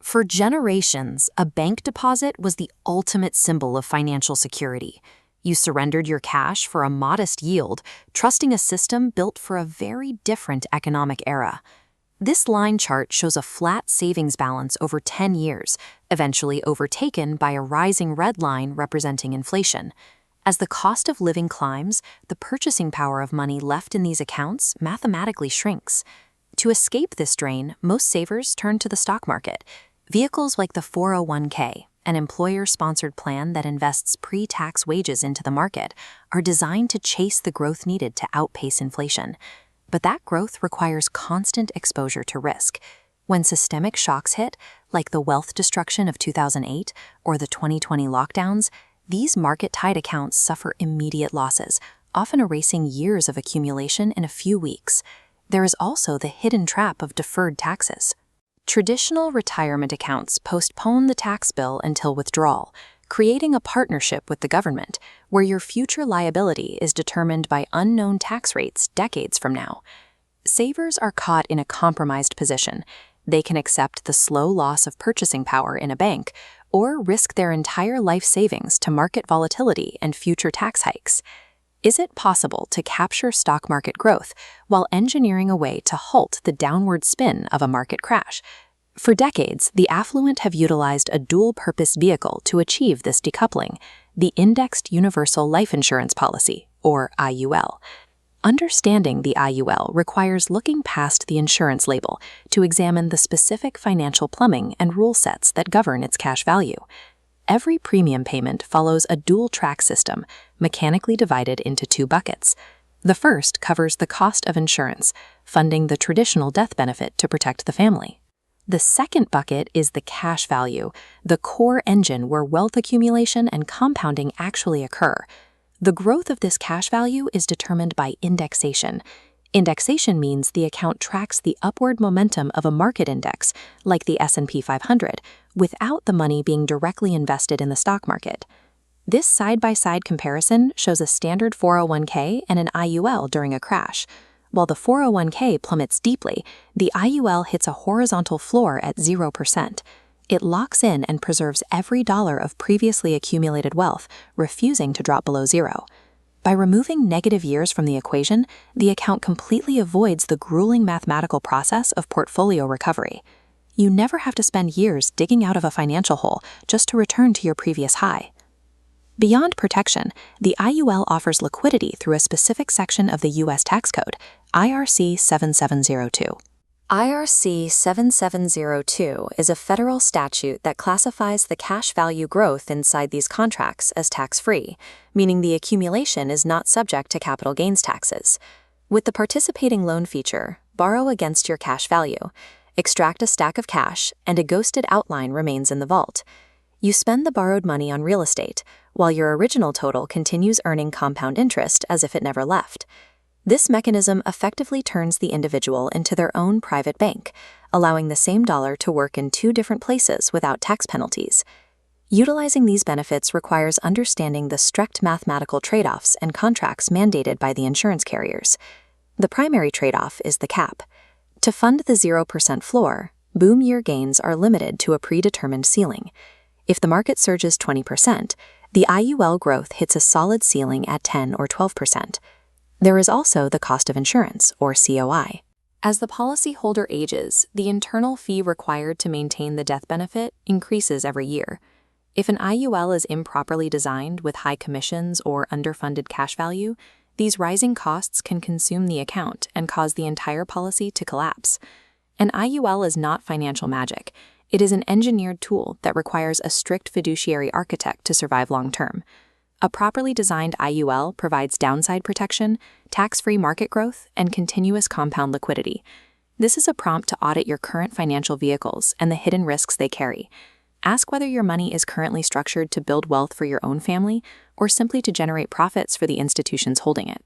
For generations, a bank deposit was the ultimate symbol of financial security. You surrendered your cash for a modest yield, trusting a system built for a very different economic era. This line chart shows a flat savings balance over 10 years, eventually overtaken by a rising red line representing inflation. As the cost of living climbs, the purchasing power of money left in these accounts mathematically shrinks. To escape this drain, most savers turn to the stock market. Vehicles like the 401k, an employer-sponsored plan that invests pre-tax wages into the market, are designed to chase the growth needed to outpace inflation. But that growth requires constant exposure to risk. When systemic shocks hit, like the wealth destruction of 2008 or the 2020 lockdowns, these market-tied accounts suffer immediate losses, often erasing years of accumulation in a few weeks. There is also the hidden trap of deferred taxes. Traditional retirement accounts postpone the tax bill until withdrawal, creating a partnership with the government, where your future liability is determined by unknown tax rates decades from now. Savers are caught in a compromised position. They can accept the slow loss of purchasing power in a bank, or risk their entire life savings to market volatility and future tax hikes. Is it possible to capture stock market growth while engineering a way to halt the downward spin of a market crash? For decades, the affluent have utilized a dual-purpose vehicle to achieve this decoupling, the Indexed Universal Life Insurance Policy, or IUL. Understanding the IUL requires looking past the insurance label to examine the specific financial plumbing and rule sets that govern its cash value. Every premium payment follows a dual-track system, mechanically divided into two buckets. The first covers the cost of insurance, funding the traditional death benefit to protect the family. The second bucket is the cash value, the core engine where wealth accumulation and compounding actually occur. The growth of this cash value is determined by indexation. Indexation means the account tracks the upward momentum of a market index, like the S&P 500, without the money being directly invested in the stock market. This side-by-side comparison shows a standard 401k and an IUL during a crash. While the 401k plummets deeply, the IUL hits a horizontal floor at 0%. It locks in and preserves every dollar of previously accumulated wealth, refusing to drop below zero. By removing negative years from the equation, the account completely avoids the grueling mathematical process of portfolio recovery. You never have to spend years digging out of a financial hole just to return to your previous high. Beyond protection, the IUL offers liquidity through a specific section of the U.S. tax code, IRC 7702. IRC 7702 is a federal statute that classifies the cash value growth inside these contracts as tax-free, meaning the accumulation is not subject to capital gains taxes. With the participating loan feature, borrow against your cash value, extract a stack of cash, and a ghosted outline remains in the vault. You spend the borrowed money on real estate, while your original total continues earning compound interest as if it never left. This mechanism effectively turns the individual into their own private bank, allowing the same dollar to work in two different places without tax penalties. Utilizing these benefits requires understanding the strict mathematical trade-offs and contracts mandated by the insurance carriers. The primary trade-off is the cap. To fund the 0% floor, boom year gains are limited to a predetermined ceiling. If the market surges 20%, the IUL growth hits a solid ceiling at 10 or 12%. There is also the cost of insurance, or COI. As the policyholder ages, the internal fee required to maintain the death benefit increases every year. If an IUL is improperly designed with high commissions or underfunded cash value, these rising costs can consume the account and cause the entire policy to collapse. An IUL is not financial magic. It is an engineered tool that requires a strict fiduciary architect to survive long-term. A properly designed IUL provides downside protection, tax-free market growth, and continuous compound liquidity. This is a prompt to audit your current financial vehicles and the hidden risks they carry. Ask whether your money is currently structured to build wealth for your own family or simply to generate profits for the institutions holding it.